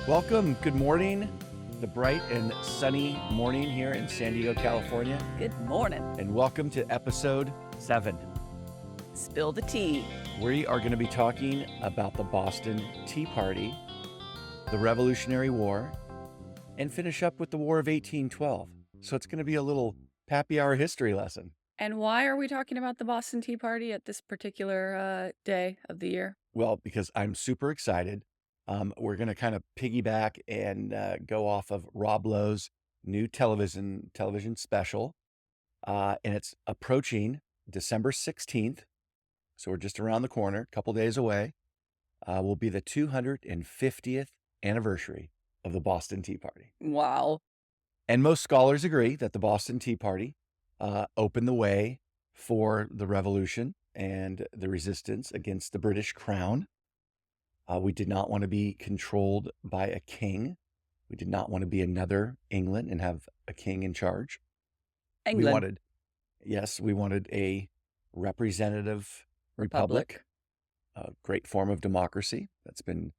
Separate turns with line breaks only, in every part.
Welcome. Good morning. The bright and sunny morning here in San Diego, California.
Good morning.
And welcome to episode 7.
Spill the tea.
We are going to be talking about the Boston Tea Party, the Revolutionary War, and finish up with the War of 1812. So it's going to be a little Pappy Hour history lesson.
And why are we talking about the Boston Tea Party at this particular day of the year?
Well, because I'm super excited. We're going to kind of piggyback and go off of Rob Lowe's new television special. And it's approaching December 16th. So we're just around the corner, a couple days away. Will be the 250th anniversary of the Boston Tea Party.
Wow.
And most scholars agree that the Boston Tea Party opened the way for the revolution and the resistance against the British crown. We did not want to be controlled by a king. We did not want to be another England and have a king in charge.
England.
We wanted a representative republic, a great form of democracy that's been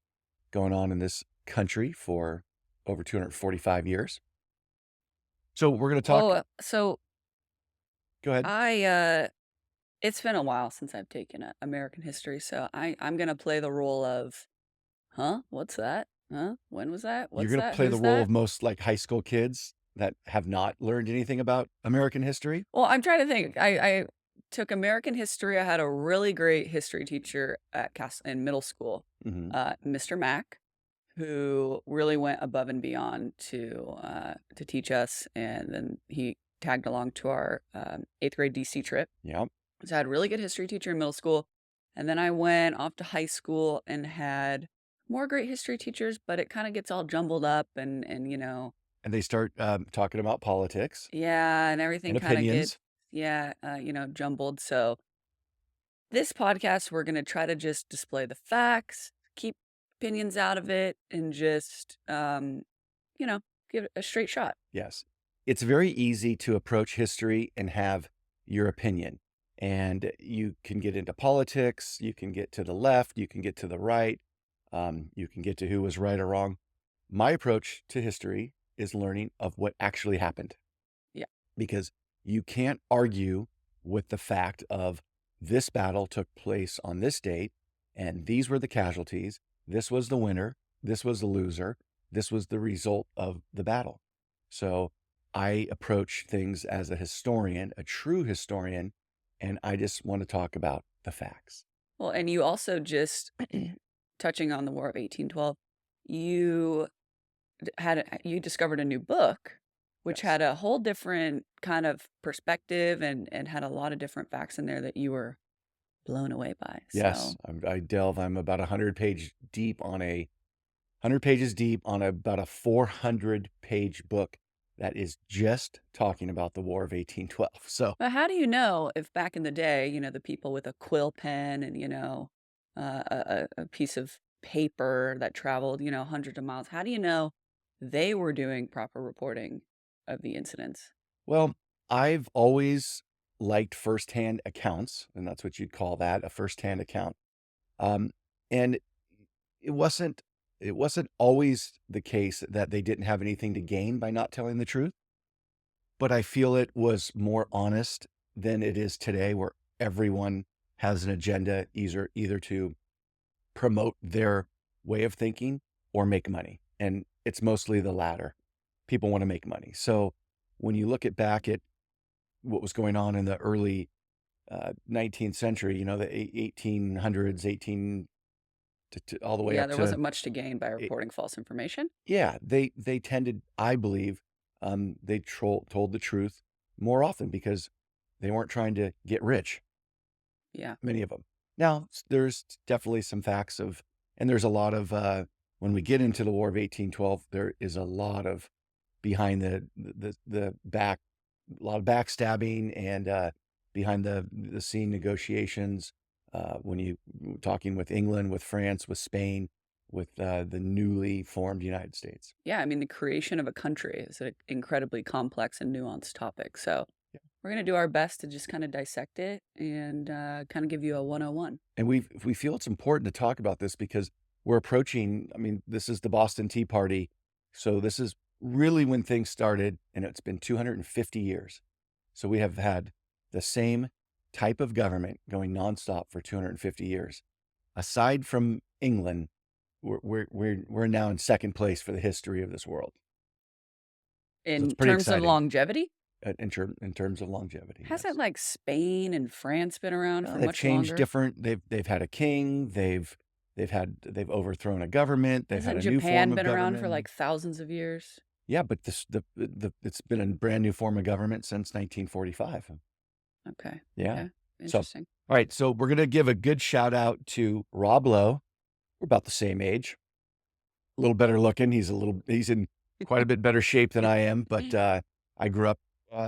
going on in this country for over 245 years. So we're going to talk. Go ahead.
It's been a while since I've taken American history, so I'm going to play the role of, what's that? When was that? What's
You're going
that?
to play
Who's
the role
that?
of most like high school kids that have not learned anything about American history.
Well, I'm trying to think. I took American history. I had a really great history teacher at in middle school, Mr. Mack, who really went above and beyond to teach us. And then he tagged along to our 8th grade DC trip.
Yeah.
So I had a really good history teacher in middle school. And then I went off to high school and had more great history teachers, but it kind of gets all jumbled up and
And they start talking about politics.
Yeah, and everything kind of
opinions.
gets, jumbled. So this podcast, we're going to try to just display the facts, keep opinions out of it, and just, give it a straight shot.
Yes. It's very easy to approach history and have your opinion. And you can get into politics, you can get to the left, you can get to the right, you can get to who was right or wrong. My approach to history is learning of what actually happened.
Yeah.
Because you can't argue with the fact of this battle took place on this date, and these were the casualties, this was the winner, this was the loser, this was the result of the battle. So I approach things as a historian, a true historian, and I just want to talk about the facts.
Well, and you also just, touching on the War of 1812, you discovered a new book, which
Yes.
had a whole different kind of perspective and had a lot of different facts in there that you were blown away by.
Yes,
So
I'm about 100 pages deep on about a 400-page book that is just talking about the War of 1812. So
but how do you know if back in the day, the people with a quill pen and, a piece of paper that traveled, hundreds of miles, how do you know they were doing proper reporting of the incidents?
well, I've always liked firsthand accounts, and that's what you'd call that, a firsthand account. Um, and it wasn't always the case that they didn't have anything to gain by not telling the truth, but I feel it was more honest than it is today, where everyone has an agenda, either to promote their way of thinking or make money. And it's mostly the latter. People want to make money. So when you look back at what was going on in the early 19th century, the 1800s, all the way
Yeah,
up
there
to,
wasn't much to gain by reporting false information.
yeah, they tended, I believe, they told the truth more often because they weren't trying to get rich,
Yeah.
many of them. Now, there's definitely some facts and there's a lot of, when we get into the War of 1812, there is a lot of behind the back, a lot of backstabbing and behind the scene negotiations, when you talking with England, with France, with Spain, with the newly formed United States.
Yeah, I mean, the creation of a country is an incredibly complex and nuanced topic. So
Yeah.
we're going to do our best to just kind of dissect it and kind of give you a 101.
And we feel it's important to talk about this because we're approaching, I mean, this is the Boston Tea Party. So this is really when things started, and it's been 250 years. So we have had the same type of government going nonstop for 250 years. Aside from England, we're now in second place for the history of this world. So it's
In
pretty
terms of
exciting
longevity?
in terms of longevity.
Hasn't,
Yes.
like, Spain and France been around for
They've
much
changed
longer?
different. They've had a king. They've overthrown a government. They've had
Hasn't
a new form
Japan
of
been around for,
government.
like, thousands of years?
Yeah, but it's been a brand new form of government since 1945.
Okay,
Yeah.
okay,
So,
interesting.
all right. So we're gonna give a good shout out to Rob Lowe. We're about the same age. A little better looking. He's in quite a bit better shape than I am. But I grew up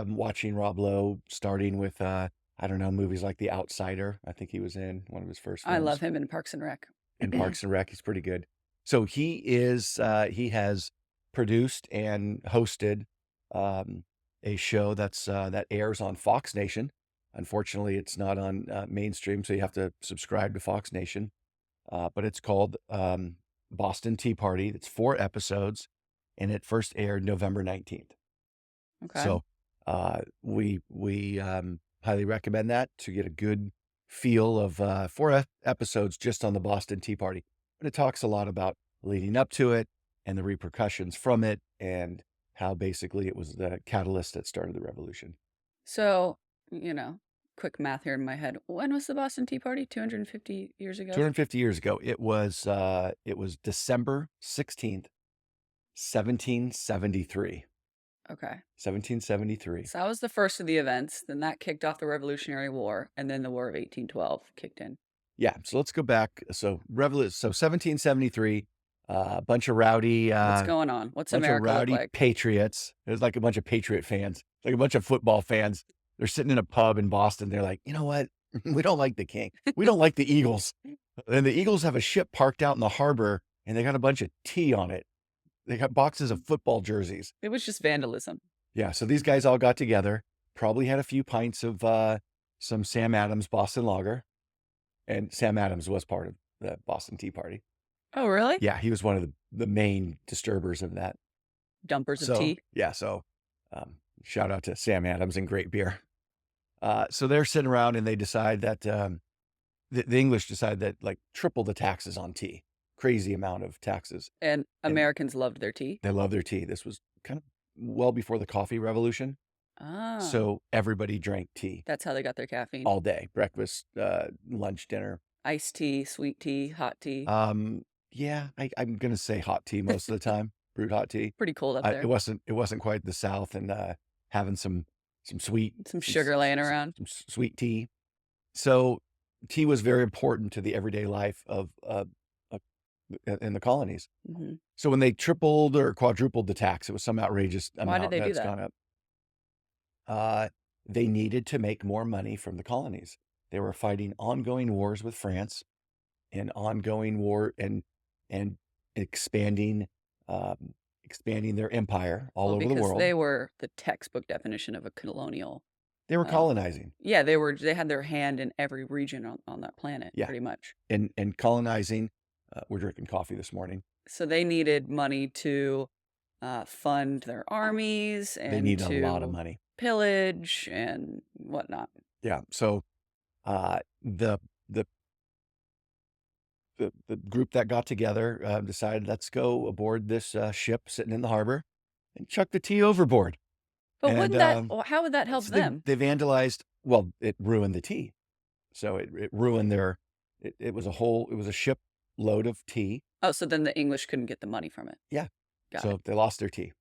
watching Rob Lowe, starting with I don't know, movies like The Outsider. I think he was in one of his first
I love
films.
him in Parks and Rec.
In Parks and Rec. He's pretty good. So he has produced and hosted um, a show that airs on Fox Nation. Unfortunately, it's not on mainstream, so you have to subscribe to Fox Nation. But it's called Boston Tea Party. It's 4 episodes, and it first aired November 19th.
Okay.
So we highly recommend that to get a good feel of 4 episodes just on the Boston Tea Party. But it talks a lot about leading up to it and the repercussions from it and how basically it was the catalyst that started the revolution.
So, you know, quick math here in my head. When was the Boston Tea Party? 250 years ago?
250 years ago, it was December 16th, 1773.
Okay.
1773.
So that was the first of the events. Then that kicked off the Revolutionary War, and then the War of 1812 kicked in.
Yeah, so let's go back. So 1773, a bunch of rowdy
What's going on? What's America look like?
patriots. There's like a bunch of patriot fans, like a bunch of football fans. They're sitting in a pub in Boston. They're like, you know what? We don't like the king. We don't like the Eagles. And the Eagles have a ship parked out in the harbor, and they got a bunch of tea on it. They got boxes of football jerseys.
It was just vandalism.
Yeah, so these guys all got together, probably had a few pints of some Sam Adams Boston Lager. And Sam Adams was part of the Boston Tea Party.
Oh, really?
Yeah, he was one of the main disturbers of that.
Dumpers of
So,
tea.
yeah, so shout out to Sam Adams and great beer. So they're sitting around and they decide that the English decide that like triple the taxes on tea, crazy amount of taxes.
And
And
Americans loved their tea.
they love their tea. This was kind of well before the coffee revolution.
Ah,
So everybody drank tea
that's how they got their caffeine.
all day, breakfast, lunch, dinner.
Iced tea, sweet tea, hot tea.
Yeah, I'm gonna say hot tea most of the time, brewed hot tea.
Pretty cold up
It
there.
wasn't quite the South, and having some sweet
Some sugar laying around.
sweet tea. So tea was very important to the everyday life of in the colonies.
Mhm.
So when they tripled or quadrupled the tax, it was some outrageous
Why did
amount
they do
that's
that?
gone up. They needed to make more money from the colonies. They were fighting ongoing wars with France and ongoing war and expanding expanding their empire all
Well,
over the
because
world.
they were the textbook definition of a colonial.
They were
Uh,
colonizing.
yeah, they had their hand in every region on that planet,
Yeah,
pretty much.
and colonizing. We're drinking coffee this morning.
So they needed money to fund their armies
They
and
need a lot of
to
money.
pillage and whatnot.
Yeah. So uh, the the the group that got together decided, let's go aboard this ship sitting in the harbor and chuck the tea overboard.
But
And
how would that help
so
them?
they vandalized. Well, it ruined the tea. So it ruined their. It was a ship load of tea.
Oh, so then the English couldn't get the money from it.
Yeah.
Got it.
So they lost their tea.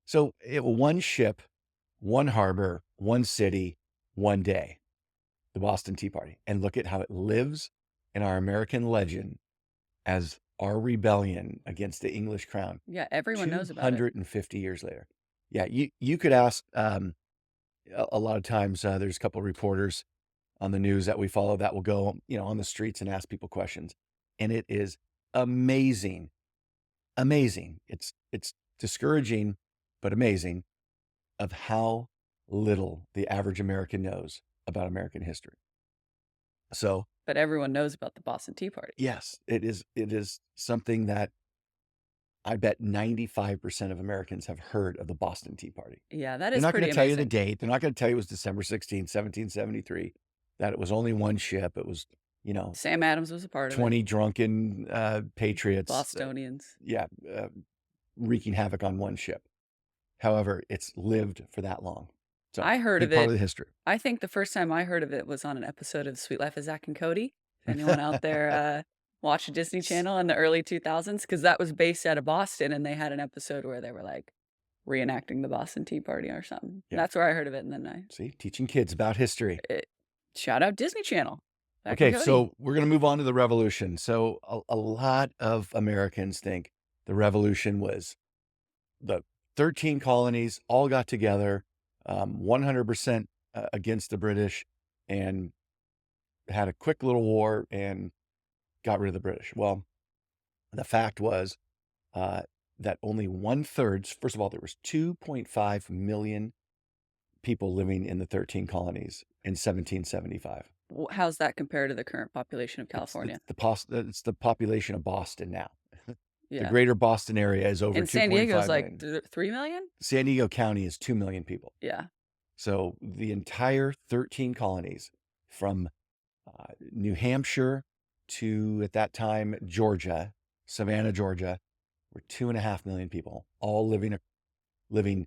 So one ship, one harbor, one city, one day, the Boston Tea Party. And look at how it lives in our American legend as our rebellion against the English crown
Yeah, everyone knows about it.
250 years later. Yeah, you could ask a lot of times there's a couple of reporters on the news that we follow that will go, on the streets and ask people questions. And it is amazing. Amazing. It's discouraging, but amazing of how little the average American knows about American history. So,
But everyone knows about the Boston Tea Party.
yes, it is something that I bet 95% of Americans have heard of the Boston Tea Party.
Yeah, that
They're
is
not gonna
pretty
tell you the
amazing.
date. They're not gonna tell you it was December 16th, 1773, that it was only one ship. It was, you know,
Sam Adams was a part of it.
20 drunken, patriots,
Bostonians.
yeah, wreaking havoc on one ship. However, it's lived for that long. So,
I heard
big
of
part of
it.
the history.
I think the first time I heard of it was on an episode of Sweet Life of Zack and Cody. If anyone out there watched Disney
S
Channel in the early 2000s, because that was based out of Boston, and they had an episode where they were like reenacting the Boston Tea Party or something.
Yeah.
That's where I heard of it, and then
See, teaching kids about history.
shout out Disney Channel. Zack and
Okay,
Cody.
so we're gonna move on to the revolution. So a lot of Americans think the revolution was the 13 colonies all got together, 100% against the British, and had a quick little war and got rid of the British. Well, the fact was that only 1/3, first of all, there was 2.5 million people living in the 13 colonies in 1775.
How's that compared to the current population of
It's
California?
it's the population of Boston now. The
Yeah.
greater Boston area is over
And San Diego's
2.5
like
million.
3 million?
San Diego County is 2 million people.
Yeah.
So the entire 13 colonies from New Hampshire to, at that time, Georgia, Savannah, Georgia, were 2.5 million people, all living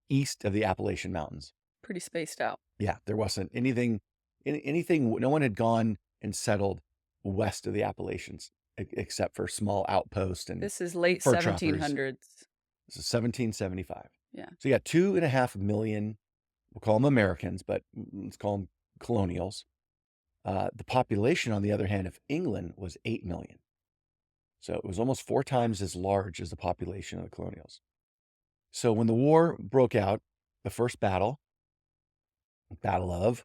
east of the Appalachian Mountains.
Pretty spaced out.
Yeah, there wasn't anything, no one had gone and settled west of the Appalachians except for small outposts and
This is late
fur trappers.
1700s.
This is 1775.
Yeah.
So you got 2.5 million, we'll call them Americans, but let's call them colonials. The population, on the other hand, of England was 8 million. So it was almost 4 times as large as the population of the colonials. So when the war broke out, the first battle of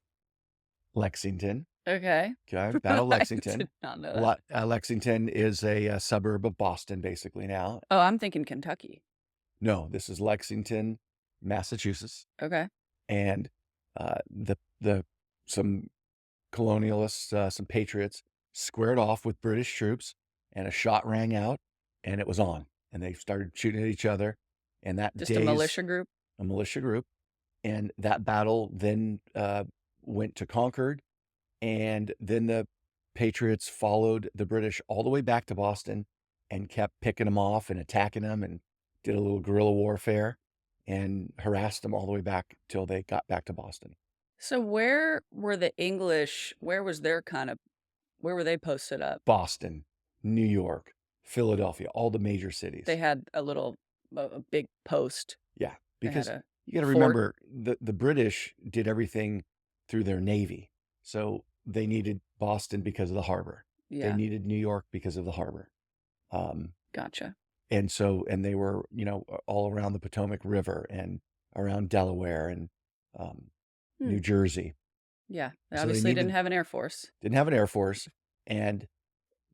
Lexington.
Okay.
Okay, Battle of Lexington.
I did not know that.
Lexington is a suburb of Boston, basically now.
Oh, I'm thinking Kentucky.
No, this is Lexington, Massachusetts.
Okay.
And some colonialists, some patriots, squared off with British troops, and a shot rang out, and it was on. And they started shooting at each other. And that
Just a militia group?
A militia group. And that battle then went to Concord. And then the Patriots followed the British all the way back to Boston and kept picking them off and attacking them and did a little guerrilla warfare and harassed them all the way back till they got back to Boston.
So where were the English, where was their where were they posted up?
Boston, New York, Philadelphia, all the major cities.
They had a big post.
Yeah, because
a
you got to
fort.
remember the British did everything through their Navy. So they needed Boston because of the harbor.
Yeah.
They needed New York because of the harbor.
Gotcha.
And they were, all around the Potomac River and around Delaware and New Jersey.
Yeah. They
So
obviously didn't have an Air Force.
Didn't have an Air Force. And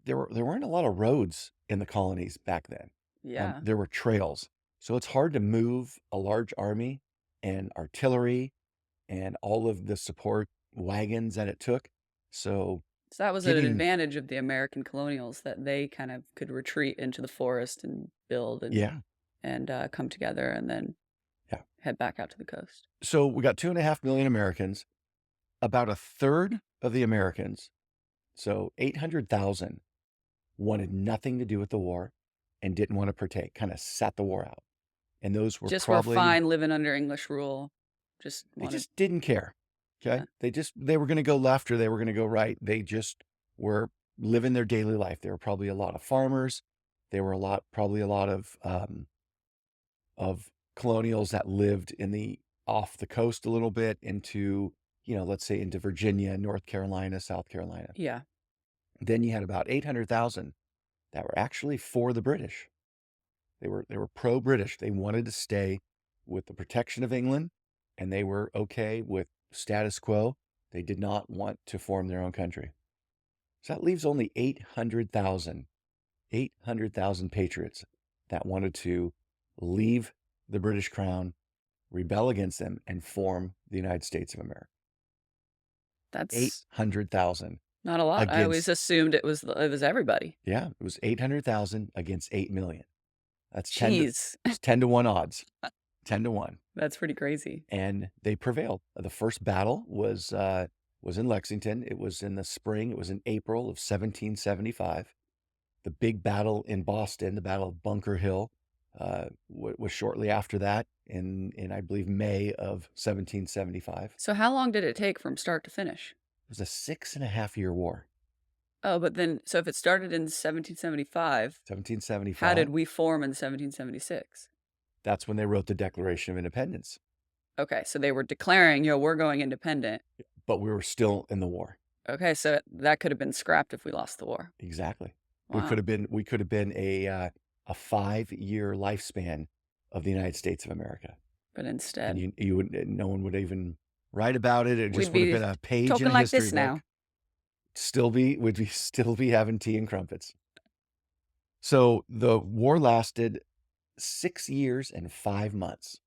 there weren't a lot of roads in the colonies back then.
Yeah.
There were trails. So it's hard to move a large army and artillery and all of the support wagons that it took. So
that was an advantage of the American colonials, that they kind of could retreat into the forest and build and come together and then head back out to the coast.
So we got 2.5 million Americans. About a third of the Americans, so 800,000, wanted nothing to do with the war and didn't want to partake, kind of sat the war out. And those were
were fine living under English rule.
They just didn't care. Okay. Yeah. They were going to go left or they were going to go right. They just were living their daily life. There were probably a lot of farmers. There were probably a lot of colonials that lived off the coast a little bit into, let's say into Virginia, North Carolina, South Carolina.
Yeah.
Then you had about 800,000 that were actually for the British. They were pro-British. They wanted to stay with the protection of England, and they were okay with status quo. They did not want to form their own country. So that leaves only 800,000 patriots that wanted to leave the British crown, rebel against them, and form the United States of America.
That's
800,000
not a lot. I always
against
assumed it was everybody.
yeah, it was 800,000 against 8,000,000. That's 10 to
Jeez.
it's 10 to 1 odds. 10 to 1.
That's pretty crazy.
And they prevailed. The first battle was in Lexington. It was in the spring. It was in April of 1775. The big battle in Boston, the Battle of Bunker Hill, was shortly after that in I believe May of 1775.
So how long did it take from start to finish?
It was a 6.5-year war.
Oh, but then so if it started in 1775, how did
1775.
we form in 1776?
That's when they wrote the Declaration of Independence.
Okay, so they were declaring, we're going independent.
But we were still in the war.
Okay, so that could have been scrapped if we lost the war.
Exactly. We
Wow.
could have been a 5-year lifespan of the United States of America.
But
And
instead,
you would no one would even write about it. It just
we'd
would have
be
been a page in
talking
a
like
history
this
book.
now.
Still be having tea and crumpets. So the war lasted 6 years and 5 months,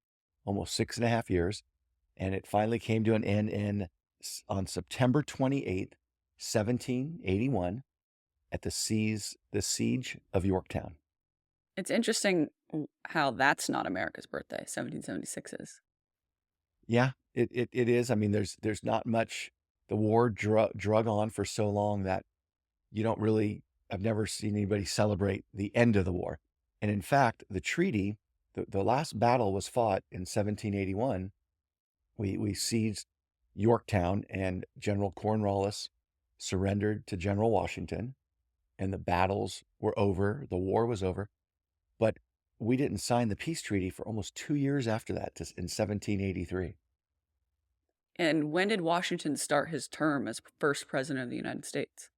almost 6.5 years, and it finally came to an end on September 28th, 1781, at the siege of Yorktown.
It's interesting how that's not America's birthday, 1776 is.
Yeah, it is. I mean, there's not much. The war drug on for so long that you don't really. I've never seen anybody celebrate the end of the war. And in fact, the treaty, the last battle was fought in 1781. We seized Yorktown, and General Cornwallis surrendered to General Washington, and the battles were over. The war was over, but we didn't sign the peace treaty for almost 2 years after that, in 1783.
And when did Washington start his term as first president of the United States?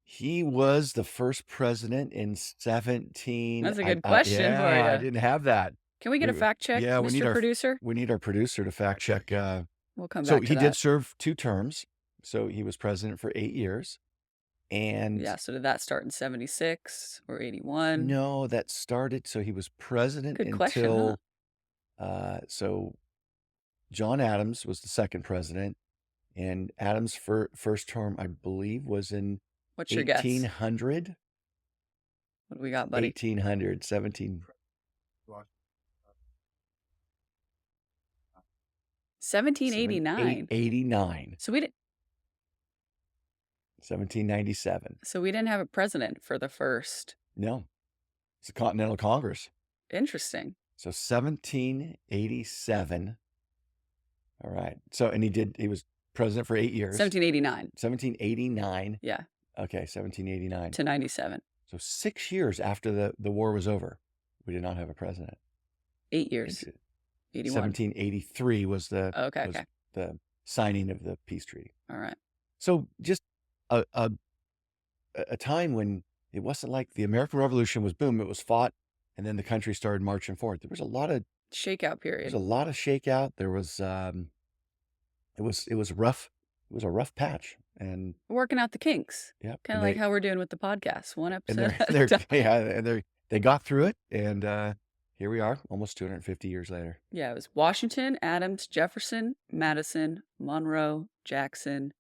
He was the first president in 17.
That's a good question for
Yeah, I
you.
didn't have that.
Can we get a fact check,
Yeah,
Mr. Producer?
we need our producer to fact check.
We'll come
So
back to
he did
that.
serve 2 terms. So he was president for 8 years. And
Yeah, so did that start in 76 or 81?
no, that started. So he was president
Good question, huh?
until so John Adams was the second president, and Adams' first term, I believe, was in
What's your guess?
1800.
What do we got, buddy?
1800, 17.
1789.
89.
So we didn't
1797.
so we didn't have a president for the first.
No, it's a Continental Congress.
Interesting.
So 1787. All right. So, and he was president for 8 years.
1789.
1789.
Yeah.
Okay, 1789.
To 97.
So 6 years after the war was over, we did not have a president.
8 years. 81.
1783 was
Okay.
the signing of the peace treaty.
All right.
So just a time when it wasn't like the American Revolution was boom, it was fought, and then the country started marching forward. There was a lot of
shakeout period.
shakeout. There was it was rough. It was a rough patch, and
working out the kinks.
yeah,
Kind of like how we're doing with the podcast, one
and
episode at a time.
they got through it, and here we are, almost 250 years later.
Yeah, it was Washington, Adams, Jefferson, Madison, Monroe, Jackson.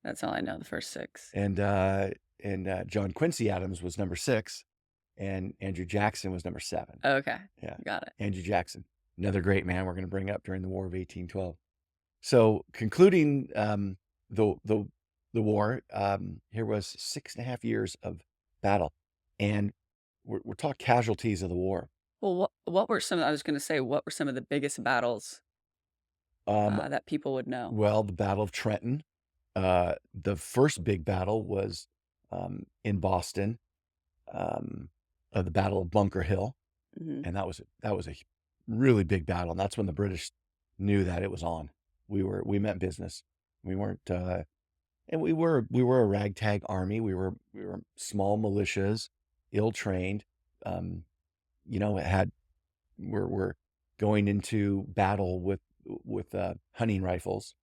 That's all I know, the first 6.
And John Quincy Adams was number 6, and Andrew Jackson was number 7.
Okay.
Yeah.
Got it.
Andrew Jackson, another great man we're going to bring up during the War of 1812. So concluding the war, here was 6.5 years of battle, and we're talking casualties of the war.
Well, what were some? I was going to say, what were some of the biggest battles that people would know?
Well, the Battle of Trenton. The first big battle was in Boston, the Battle of Bunker Hill, and that was a really big battle, and that's when the British knew that it was on. We meant business. We weren't, and we were a ragtag army. We were small militias, ill trained. We're going into battle with hunting rifles,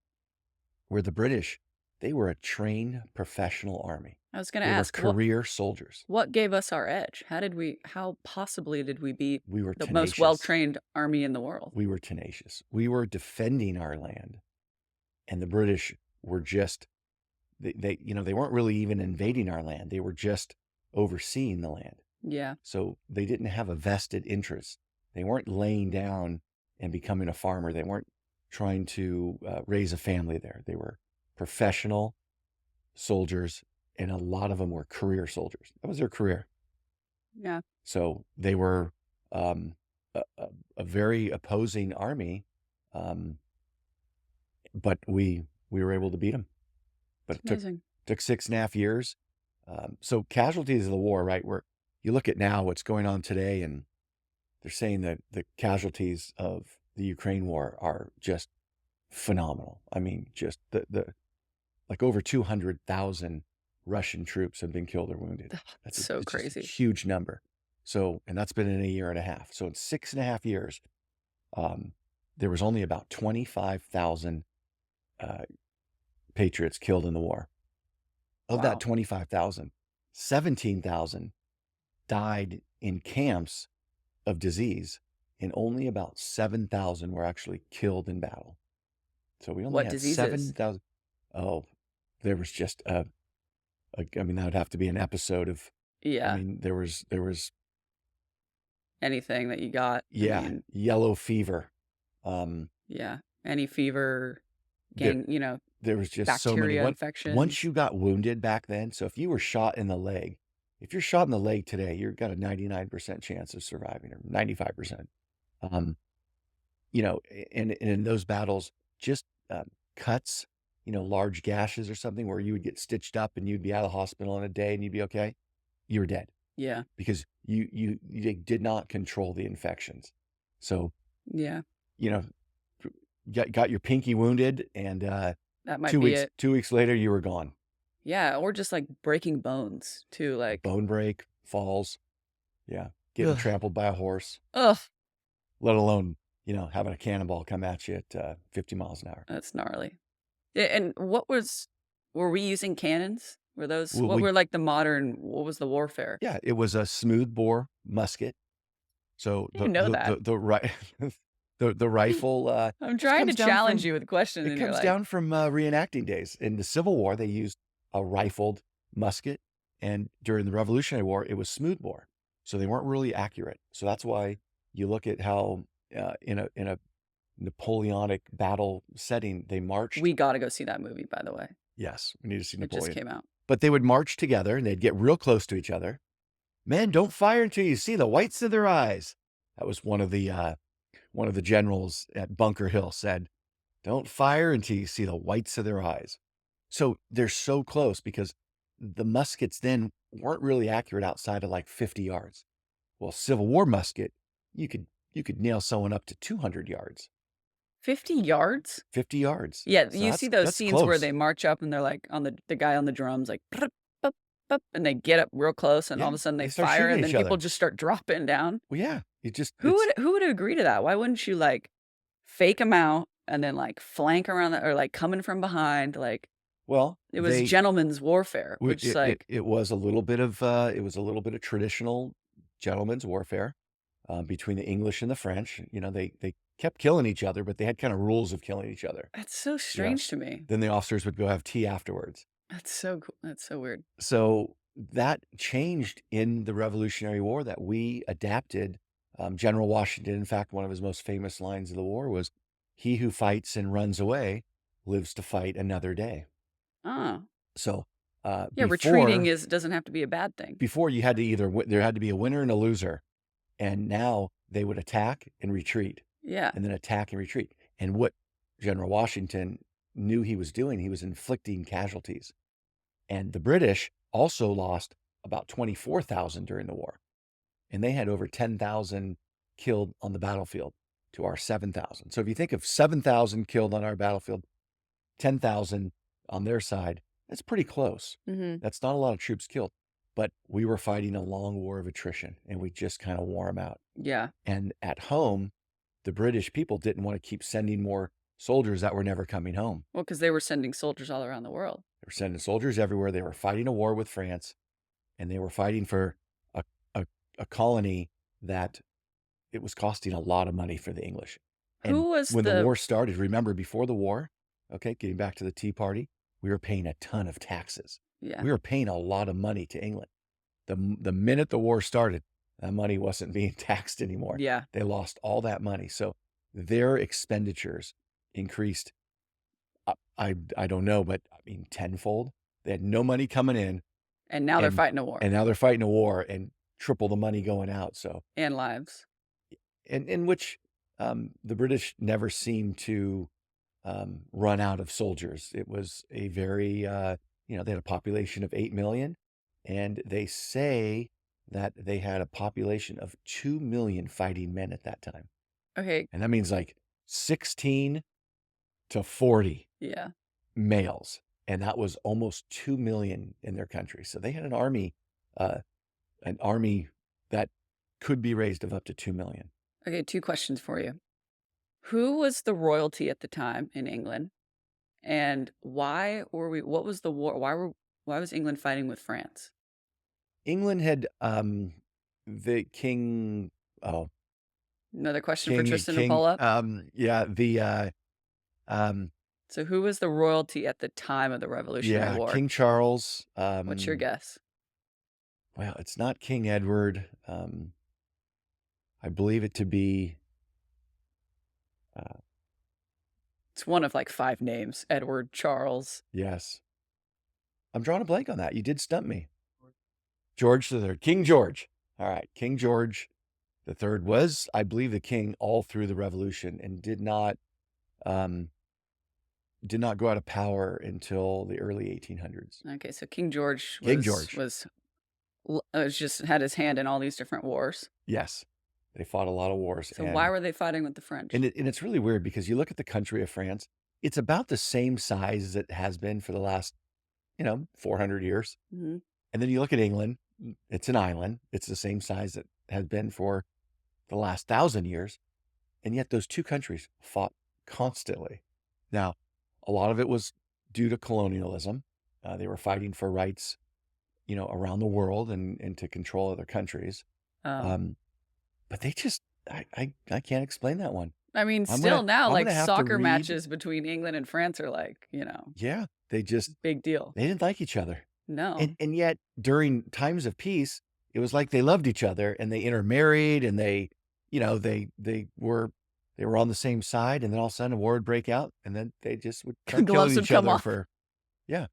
where the British, they were a trained professional army.
I was going to
They were
ask,
career soldiers.
what gave us our edge? How possibly did we beat
We were
the
tenacious.
most well-trained army in the world?
We were tenacious. We were defending our land, and the British were just they weren't really even invading our land. They were just overseeing the land.
Yeah.
So they didn't have a vested interest. They weren't laying down and becoming a farmer. They weren't trying to raise a family there. They were professional soldiers, and a lot of them were career soldiers. That was their career.
Yeah.
So they were a, a very opposing army, but we were able to beat them. But
It's amazing.
took 6.5 years. So casualties of the war, right? Where you look at now what's going on today, and they're saying that the casualties of the Ukraine war are just phenomenal. I mean, just the like over 200,000 Russian troops have been killed or wounded.
It's so
It's just a
crazy.
huge number. So, and that's been in a year and a half. So in 6.5 years, there was only about 25,000 patriots killed in the war. Of that
Wow.
25,000, 17,000 died in camps of disease, and only about 7,000 were actually killed in battle. So we only
What
had
diseases?
7,000. Oh, there was just I mean, that would have to be an episode of, I
Yeah.
mean, there was,
Anything that you got. I
yeah,
mean,
yellow fever.
yeah. Any fever,
There, there was just so many.
bacteria
Once
infections.
you got wounded back then, so if you were shot in the leg, if you're shot in the leg today, you've got a 99% chance of surviving, or 95%. Um, and in those battles, just cuts, large gashes or something where you would get stitched up and you'd be out of the hospital in a day and you'd be okay, you were dead
Yeah.
because you did not control the infections. So,
Yeah.
you know, got your pinky wounded, and
That might
two
be
weeks
it.
2 weeks later you were gone.
Yeah. Or just like breaking bones too. Like,
Bone break, falls, yeah, getting
ugh.
trampled by a horse,
Ugh.
let alone, having a cannonball come at you at 50 miles an hour.
That's gnarly. Yeah, and were we using cannons? Were those,
Well,
what were like the modern, what was the warfare?
yeah, it was a smooth bore musket. So
I didn't know that.
the right the rifle
I'm
just
trying to
comes down
challenge
from
you with a question,
it
and you're
comes
like,
down from reenacting days. In the Civil War, they used a rifled musket, and during the Revolutionary War, it was smooth bore. So they weren't really accurate. So that's why you look at how in a Napoleonic battle setting they marched.
we got to go see that movie, by the way.
Yes, we need to see
It just
Napoleon.
came out.
But they would march together and they'd get real close to each other. Men, don't fire until you see the whites of their eyes. That was one of the generals at Bunker Hill said, "Don't fire until you see the whites of their eyes." So they're so close because the muskets then weren't really accurate outside of like 50 yards. Well, Civil War musket, you could nail someone up to 200 yards,
50 yards?
50 yards.
Yeah,
So
you see those
that's
scenes where
close.
they march up and they're like on the guy on the drums, like, "Pup, pup, pup," and they get up real close and all
Yeah,
of a sudden they
they start
fire
shooting
and
at
then
each
people
other.
just start dropping down.
Well, yeah,
Who would agree to that? Why wouldn't you like fake them out and then like flank around or like coming from behind? Like
well,
it was gentleman's warfare, which is like,
it was a little bit of traditional gentleman's warfare between the English and the French. They kept killing each other, but they had kind of rules of killing each other.
that's so
You know,
strange to me.
then the officers would go have tea afterwards.
That's so cool. That's so weird.
So that changed in the Revolutionary War, that we adapted. General Washington, in fact, one of his most famous lines of the war was, "He who fights and runs away lives to fight another day."
Oh,
So
yeah. Retreating doesn't have to be a bad thing.
before you had to there had to be a winner and a loser, and now they would attack and retreat,
Yeah.
and then attack and retreat. And what General Washington knew he was doing, he was inflicting casualties. And the British also lost about 24,000 during the war, and they had over 10,000 killed on the battlefield to our 7,000. So if you think of 7,000 killed on our battlefield, 10,000 on their side, that's pretty close.
Hmm.
That's not a lot of troops killed, but we were fighting a long war of attrition, and we just kind of wore them out.
Yeah.
And at home, the British people didn't want to keep sending more soldiers that were never coming home.
Well, because they were sending soldiers all around the world.
They were sending soldiers everywhere. They were fighting a war with France, and they were fighting for a, a colony that it was costing a lot of money for the English. And
Who was
when the
the
war started, remember before the war, okay, getting back to the Tea Party, we were paying a ton of taxes.
Yeah.
We were paying a lot of money to England. The minute the war started, that money wasn't being taxed anymore.
Yeah.
They lost all that money. So their expenditures increased. I don't know, but I mean, tenfold. They had no money coming in,
And now they're
and
fighting a war.
now they're fighting a war and triple the money going out. So,
And lives.
and in which the British never seemed to run out of soldiers. It was a very, they had a population of 8 million, and they say that they had a population of 2 million fighting men at that time.
Okay.
And that means like 16 to 40
Yeah.
males. And that was almost 2 million in their country. So they had uh, an army that could be raised of up to 2 million.
Okay, 2 questions for you. Who was the royalty at the time in England? And what was the war? Why was England fighting with France?
England had the king, oh,
Another question for
king,
Tristan to
king,
pull up.
yeah, um,
So who was the royalty at the time of the Revolutionary
yeah,
War?
King Charles.
What's your guess?
Well, it's not King Edward. I believe it to be.
It's one of like 5 names. Edward, Charles.
Yes, I'm drawing a blank on that. You did stump me. George III, King George. All right, King George III was, I believe, the king all through the Revolution and um, did not go out of power until the early 1800s.
Okay, so King George
King George.
was just had his hand in all these different wars.
Yes, they fought a lot of wars.
So why were they fighting with the French?
And it's really weird because you look at the country of France, it's about the same size as it has been for the last, 400 years.
Mhm.
And then you look at England, it's an island. It's the same size it has been for the last 1,000 years. And yet those two countries fought constantly. Now, a lot of it was due to colonialism. They were fighting for rights, around the world and to control other countries.
Oh.
But they just, I can't explain that one.
I mean,
I'm
still
gonna
now,
I'm
like,
gonna have to
soccer
read.
matches between England and France are like,
Yeah, they just
big deal.
they didn't like each other.
No.
And yet during times of peace, it was like they loved each other and they intermarried and they were on the same side, and then all of a sudden a war would break out and then they just would start killing
Gloves would
each
come
other
off.
for yeah.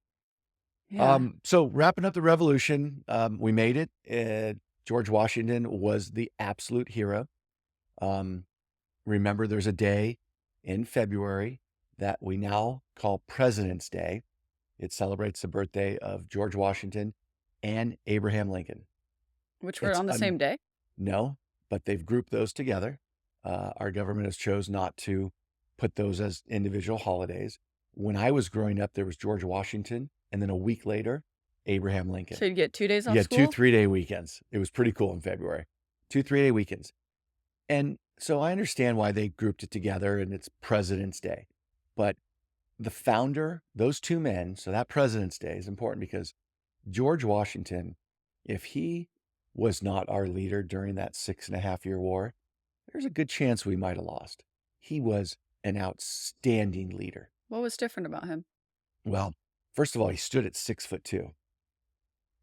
Yeah.
So wrapping up the revolution, we made it. George Washington was the absolute hero. Remember, there's a day in February that we now call President's Day. It celebrates the birthday of George Washington and Abraham Lincoln.
Which were
It's
on the same day?
No, but they've grouped those together. Our government has chose not to put those as individual holidays. When I was growing up, there was George Washington, and then a week later, Abraham Lincoln.
So you'd get 2 days off
You had
school?
2 3-day weekends. It was pretty cool in February. 2 3-day weekends. And so I understand why they grouped it together and it's President's Day. But the founder, those two men, so that President's Day is important because George Washington, if he was not our leader during that 6.5-year war, there's a good chance we might have lost. He was an outstanding leader.
What was different about him?
Well, first of all, he stood at 6'2".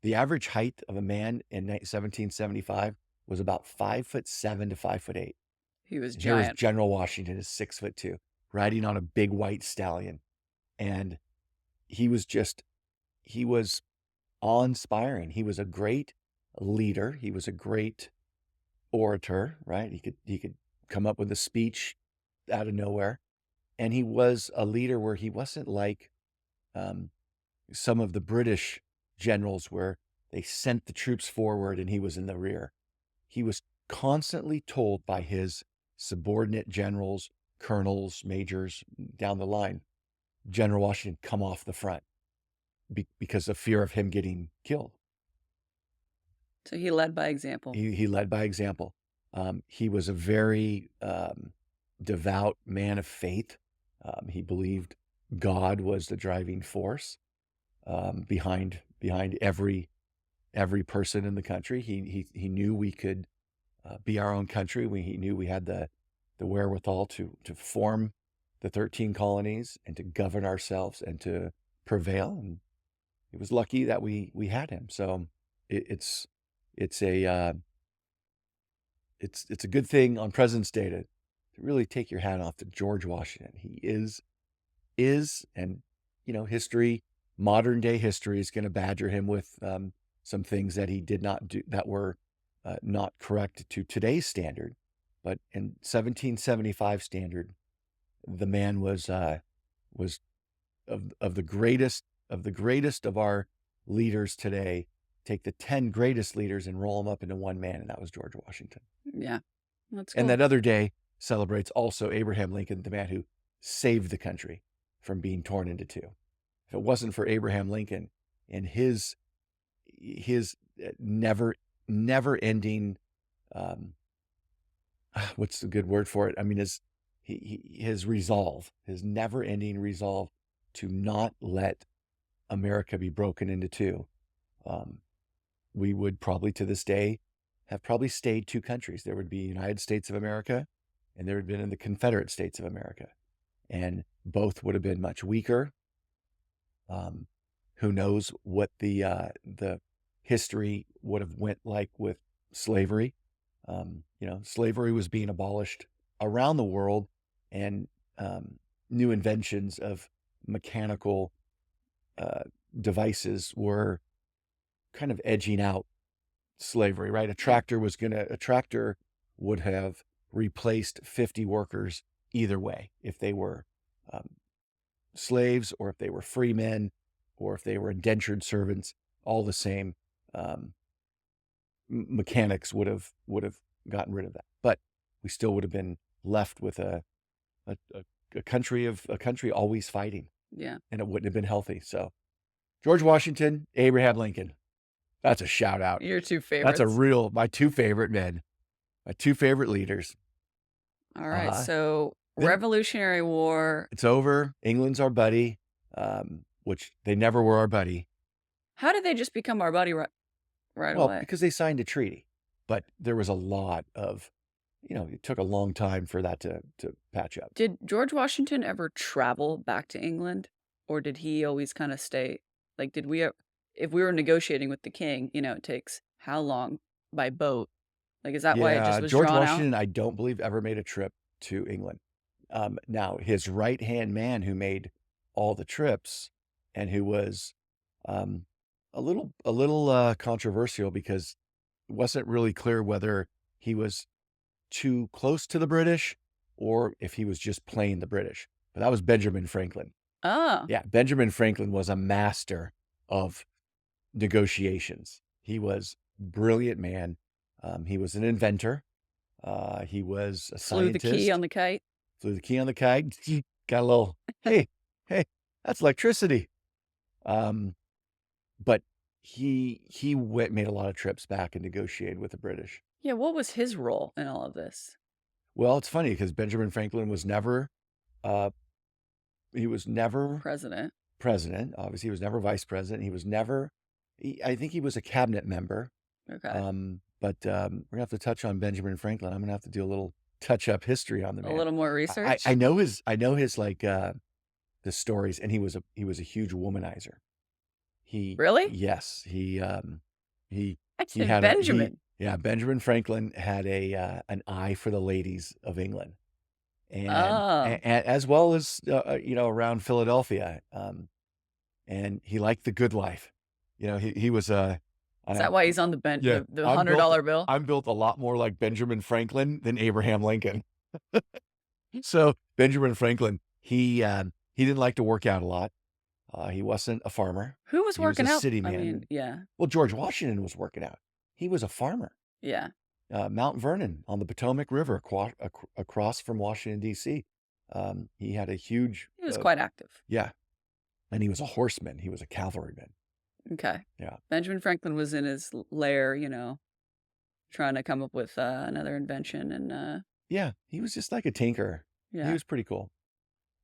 The average height of a man in 1775 was about 5'7" to 5'8".
He was
Here was
giant.
General Washington is 6'2", riding on a big white stallion. And he was awe-inspiring. He was a great leader. He was a great orator, right? He could come up with a speech out of nowhere. And he was a leader where he wasn't like some of the British generals where they sent the troops forward and he was in the rear. He was constantly told by his subordinate generals, colonels, majors down the line, General Washington, come off the front because of fear of him getting killed.
So he led by example.
He led by example. He was a very devout man of faith. He believed God was the driving force behind every person in the country. He knew we could be our own country. He knew we had the wherewithal to form the 13 colonies and to govern ourselves and to prevail, and it was lucky that we had him. So it, it's a it's a good thing on President's Day to really take your hat off to George Washington. He is and history, modern day history, is going to badger him with some things that he did not do that were not correct to today's standard. But in 1775 standard, the man was of the greatest of our leaders today. Take the 10 greatest leaders and roll them up into one man, and that was George Washington.
Yeah, that's
And
cool.
that other day celebrates also Abraham Lincoln, the man who saved the country from being torn into two. If it wasn't for Abraham Lincoln and his never ending, what's the good word for it? I mean, his resolve, his never ending resolve to not let America be broken into two, we would probably to this day have probably stayed two countries. There would be United States of America, and there would have been the Confederate States of America, and both would have been much weaker. Who knows what the history would have went like with slavery? Slavery was being abolished around the world, and new inventions of mechanical devices were kind of edging out slavery, right? A tractor would have replaced 50 workers either way, if they were slaves, or if they were free men, or if they were indentured servants. All the same, mechanics would have gotten rid of that. But we still would have been left with a country always fighting.
Yeah.
And it wouldn't have been healthy. So George Washington, Abraham Lincoln. That's a shout out.
Your two favorites.
That's my two favorite men, my two favorite leaders.
All right. So Revolutionary War.
It's over. England's our buddy, which they never were our buddy.
How did they just become our buddy right away?
Because they signed a treaty. But there was a lot of, it took a long time for that to patch up.
Did George Washington ever travel back to England, or did he always kind of stay? Like, if we were negotiating with the king, it takes how long by boat? Like, is that why it just was
George
drawn
Washington, I don't believe, ever made a trip to England. Now, his right-hand man who made all the trips, and who was a little controversial, because it wasn't really clear whether he was too close to the British or if he was just playing the British. But that was Benjamin Franklin.
Oh.
Yeah, Benjamin Franklin was a master of negotiations. He was a brilliant man. He was an inventor. He was a scientist.
Flew the key on the kite.
Flew the key on the kite. Got a little, hey, that's electricity. But he made a lot of trips back and negotiated with the British.
Yeah, what was his role in all of this?
Well, it's funny because Benjamin Franklin was never
President.
Obviously, he was never vice president. He was never. I think he was a cabinet member.
Okay.
But we're gonna have to touch on Benjamin Franklin. I'm gonna have to do a little touch-up history on the man.
A little more research.
I know his like the stories, and he was a huge womanizer.
Really?
Yes, he had
Benjamin.
Benjamin Franklin had an eye for the ladies of England, and as well as around Philadelphia, and he liked the good life. He was a.
Is that why he's on the bench?
Yeah,
the $100 bill.
I'm built a lot more like Benjamin Franklin than Abraham Lincoln. So Benjamin Franklin, he didn't like to work out a lot. He wasn't a farmer.
Who was working out?
He was a city man.
I mean, yeah.
Well, George Washington was working out. He was a farmer.
Yeah.
Mount Vernon on the Potomac River, across from Washington, D.C. He had a huge.
He was quite active.
Yeah, and he was a horseman. He was a cavalryman.
Okay.
Yeah.
Benjamin Franklin was in his lair, trying to come up with another invention, and
yeah, he was just like a tinker.
Yeah.
He was pretty cool.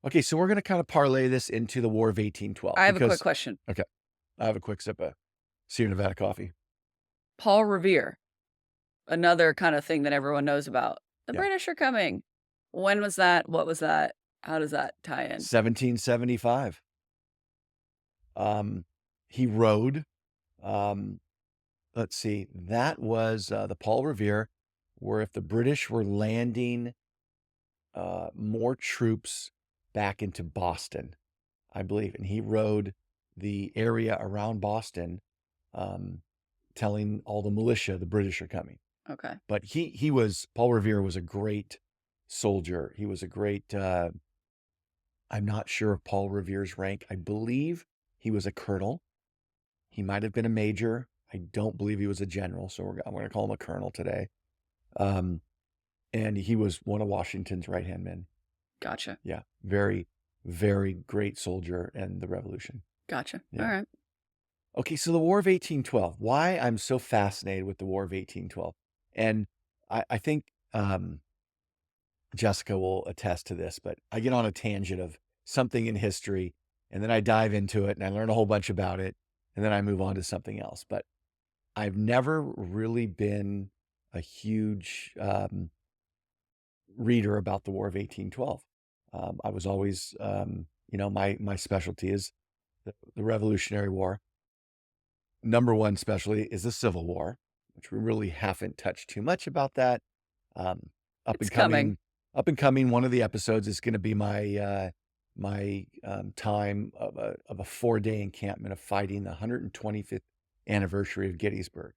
Okay, so we're going to kind of parlay this into the War of 1812.
I have a quick question.
Okay. I have a quick sip of Sierra Nevada coffee.
Paul Revere, another kind of thing that everyone knows about. The British are coming. When was that? What was that? How does that tie in?
1775. Um, he rode. Um, let's see, that was the Paul Revere, where if the British were landing more troops back into Boston, I believe, and he rode the area around Boston, um, telling all the militia the British are coming.
Okay.
But Paul Revere was a great soldier. He was a great. I'm not sure of Paul Revere's rank. I believe he was a colonel. He might have been a major. I don't believe he was a general, so I'm going to call him a colonel today. And he was one of Washington's right-hand men.
Gotcha.
Yeah, very, very great soldier in the Revolution.
Gotcha.
Yeah.
All right.
Okay, so the War of 1812. Why I'm so fascinated with the War of 1812, and I think Jessica will attest to this, but I get on a tangent of something in history, and then I dive into it, and I learn a whole bunch about it, and then I move on to something else. But I've never really been a huge reader about the War of 1812. I was always, my specialty is the Revolutionary War. Number one specialty is the Civil War, which we really haven't touched too much about that. Up
It's
and
coming.
coming, up and coming. One of the episodes is going to be my time of a 4-day encampment of fighting the 125th anniversary of Gettysburg.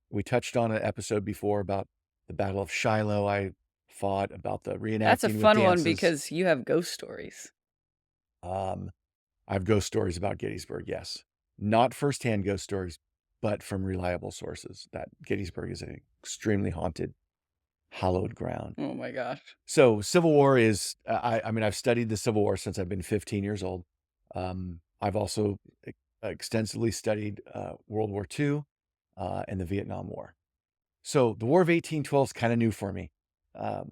We touched on an episode before about the Battle of Shiloh. I fought about the
That's a
reenacting with
fun one
dances.
because you have ghost stories.
I have ghost stories about Gettysburg, yes. Not firsthand ghost stories, but from reliable sources that Gettysburg is an extremely haunted, hallowed ground.
Oh my gosh.
So Civil War is, I mean, I've studied the Civil War since I've been 15 years old. I've also extensively studied World War II and the Vietnam War. So the War of 1812 is kind of new for me.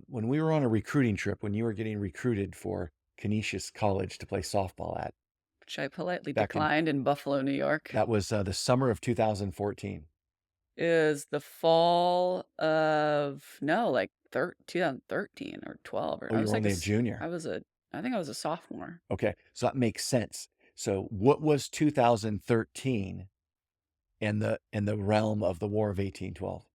When we were on a recruiting trip, when you were getting recruited for Canisius College to play softball at,
Which I politely
back in,
declined in Buffalo, New York.
that was the summer of 2014.
Is the fall of no, like 2013 or 12 or
Oh,
I
you
was
were
like
only a junior.
I think I was a sophomore.
Okay, so that makes sense. So what was 2013 in the realm of the War of 1812?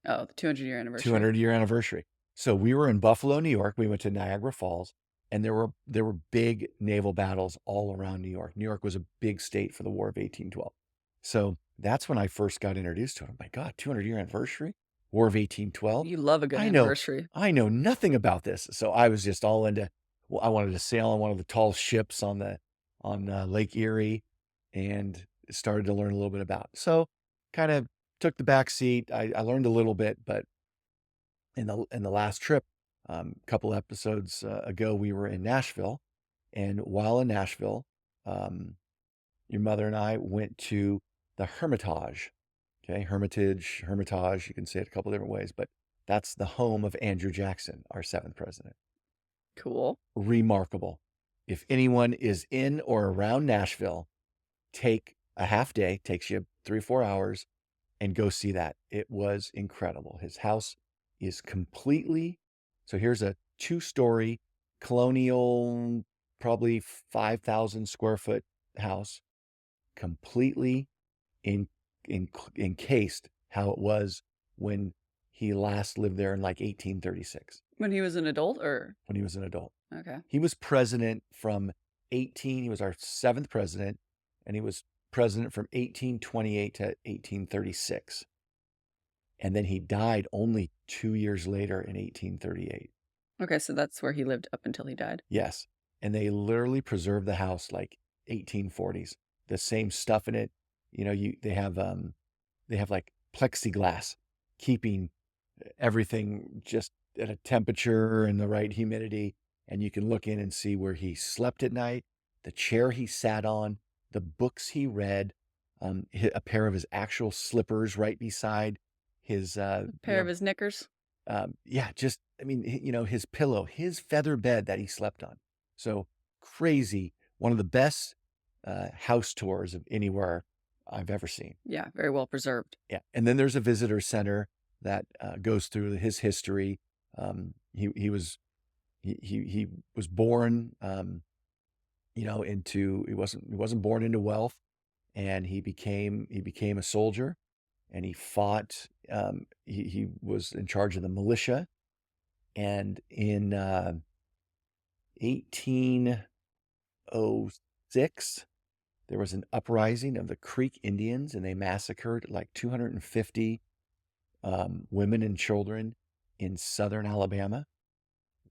Oh, the 200-year anniversary.
200-year anniversary. So we were in Buffalo, New York. We went to Niagara Falls, and there were big naval battles all around New York. New York was a big state for the War of 1812. So that's when I first got introduced to it. Oh my God, 200-year anniversary, War of 1812.
You love a good
I know,
anniversary.
I know nothing about this. So I was just all into. Well, I wanted to sail on one of the tall ships on Lake Erie, and started to learn a little bit about. So kind of took the back seat. I learned a little bit, but in the last trip, a couple episodes ago, we were in Nashville, and while in Nashville, your mother and I went to the Hermitage. Okay, Hermitage. You can say it a couple different ways, but that's the home of Andrew Jackson, our 7th president.
Cool.
Remarkable. If anyone is in or around Nashville, take a half day, takes you 3 or 4 hours, and go see that. It was incredible. His house is completely, so here's a 2-story colonial, probably 5,000 square foot house, completely in, encased how it was when he last lived there in like 1836.
When he was an adult or?
When he was an adult.
Okay.
He was president from he was our 7th president, and he was president from 1828 to 1836. And then he died only 2 years later in 1838.
Okay, so that's where he lived up until he died.
Yes. And they literally preserved the house like 1840s. The same stuff in it. You know, they have like plexiglass keeping everything just at a temperature and the right humidity. And you can look in and see where he slept at night, the chair he sat on, the books he read, a pair of his actual slippers right beside his
A pair of his knickers.
yeah, just I mean, his pillow, his feather bed that he slept on. So crazy. One of the best house tours of anywhere I've ever seen.
Yeah, very well preserved.
Yeah, and then there's a visitor center that goes through his history. He was born into he wasn't born into wealth, and he became a soldier, and he fought. He was in charge of the militia, and in 1806 there was an uprising of the Creek Indians, and they massacred like 250 women and children in southern Alabama.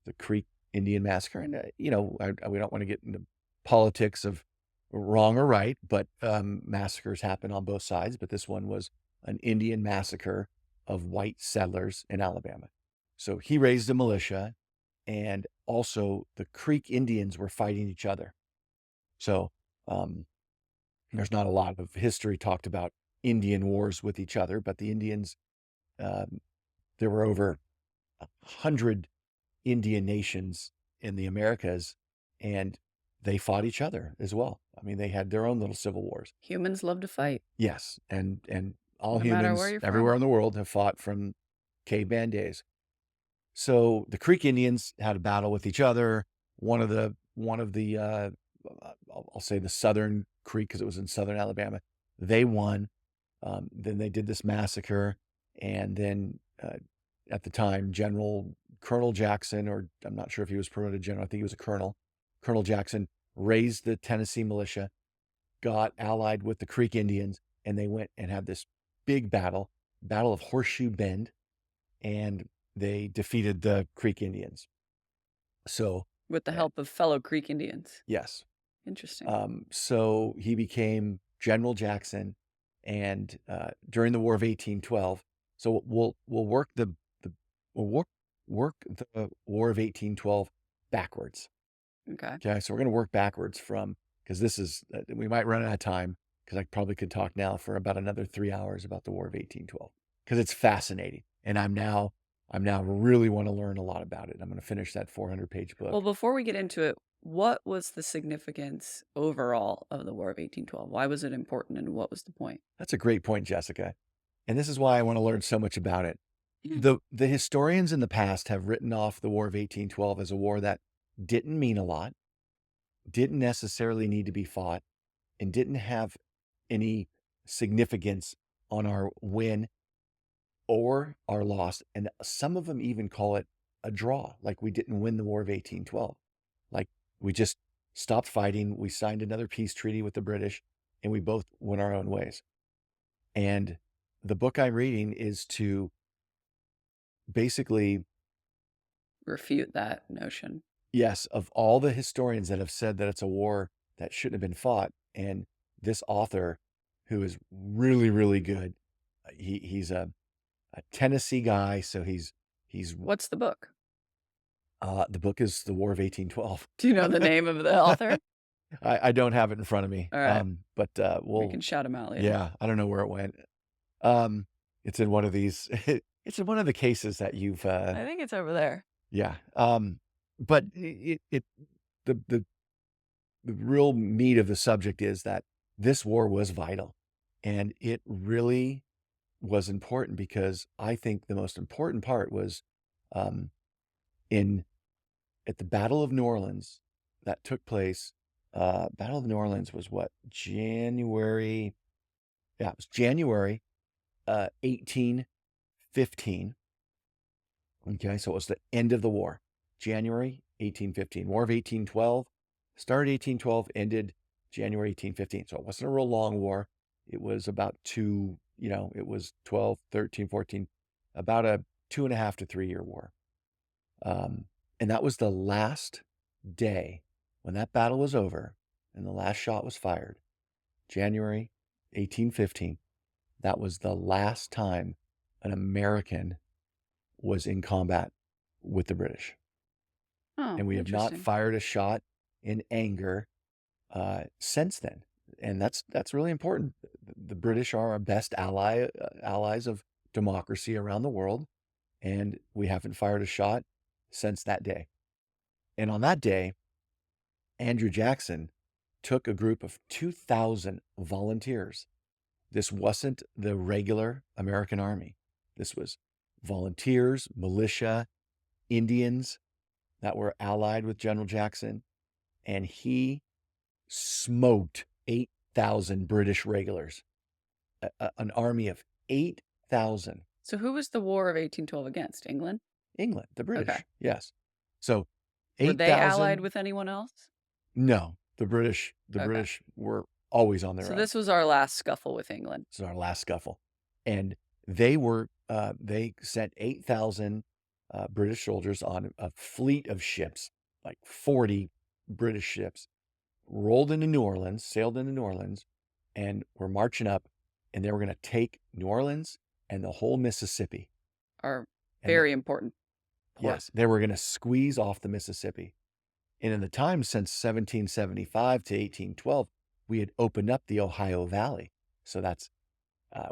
The Creek Indian Massacre, and we don't want to get into politics of wrong or right, but massacres happen on both sides. But this one was an Indian massacre of white settlers in Alabama. So he raised a militia, and also the Creek Indians were fighting each other. So there's not a lot of history talked about Indian wars with each other, but the Indians, um, there were over 100 Indian nations in the Americas, and they fought each other as well. I mean, they had their own little civil wars.
Humans love to fight,
Yes, and all
no matter where
humans
you're from.
everywhere in the world have fought from caveman days. So the Creek Indians had a battle with each other. One of the I'll say the Southern Creek, because it was in southern Alabama, they won. Then they did this massacre, and then at the time, Colonel Jackson, or I'm not sure if he was promoted general, I think he was a colonel. Colonel Jackson raised the Tennessee militia, got allied with the Creek Indians, and they went and had this big Battle of Horseshoe Bend, and they defeated the Creek Indians. So,
With the help of fellow Creek Indians.
yes.
Interesting.
So he became General Jackson, and during the War of 1812. So we'll work the we'll work the War of 1812 backwards.
Okay.
Okay, so we're going to work backwards because this is we might run out of time, because I probably could talk now for about another 3 hours about the War of 1812, because it's fascinating, and I'm now really want to learn a lot about it. I'm going to finish that 400-page book.
Well, before we get into it, what was the significance overall of the War of 1812? Why was it important, and what was the point?
That's a great point, Jessica. And this is why I want to learn so much about it. The historians in the past have written off the War of 1812 as a war that didn't mean a lot, didn't necessarily need to be fought, and didn't have any significance on our win or our loss. And some of them even call it a draw, like we didn't win the War of 1812. Like we just stopped fighting, we signed another peace treaty with the British, and we both went our own ways. And the book I'm reading is to basically,
Refute that notion.
yes, of all the historians that have said that it's a war that shouldn't have been fought, and this author, who is really, really good, he's a Tennessee guy, so he's
What's the book?
the book is The War of 1812.
Do you know the name of the author?
I don't have it in front of me.
All right.
But
We can shout him out later.
yeah, I don't know where it went. It's in one of these. It's in one of the cases that you've.
I think it's over there.
Yeah. But the real meat of the subject is that this war was vital, and it really was important, because I think the most important part was um, in at the Battle of New Orleans that took place. Battle of New Orleans was what, January? Yeah, it was January 1815. Okay, so it was the end of the war. January 1815. War of 1812 started 1812, ended January 1815. So it wasn't a real long war. It was about it was 12, 13, 14, about a 2.5 to 3 year war. And that was the last day when that battle was over and the last shot was fired. January 1815. That was the last time an American was in combat with the British.
Oh,
And we have not fired a shot in anger since then. And that's really important. The British are our best allies of democracy around the world, and we haven't fired a shot since that day. And on that day, Andrew Jackson took a group of 2,000 volunteers. This wasn't the regular American army. This was volunteers, militia, Indians that were allied with General Jackson. And he smoked 8,000 British regulars, an army of 8,000.
So who was the War of 1812 against? England?
England, the
Okay.
British, yes. So
Were they allied
8,000.
with anyone else?
No, the British
Okay.
were always on their
So
own.
this was our last scuffle with England.
This is our last scuffle. And they sent 8,000 British soldiers on a fleet of ships, like 40 British ships, rolled into New Orleans, sailed into New Orleans, and were marching up, and they were going to take New Orleans and the whole Mississippi.
Our
And
very important port.
yes, they were going to squeeze off the Mississippi. And in the time since 1775 to 1812, we had opened up the Ohio Valley. So that's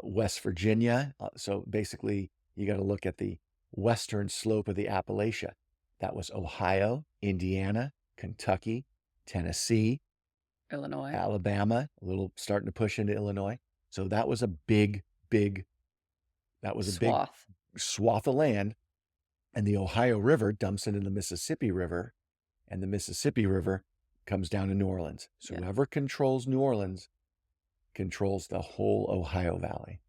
West Virginia. So basically, you got to look at the western slope of the Appalachia. That was Ohio, Indiana, Kentucky, Tennessee,
Illinois.
Alabama, a little starting to push into Illinois. So that was a big
Swath.
swath of land. And the Ohio River dumps into the Mississippi River, and the Mississippi River comes down to New Orleans. So whoever controls New Orleans controls the whole Ohio Valley.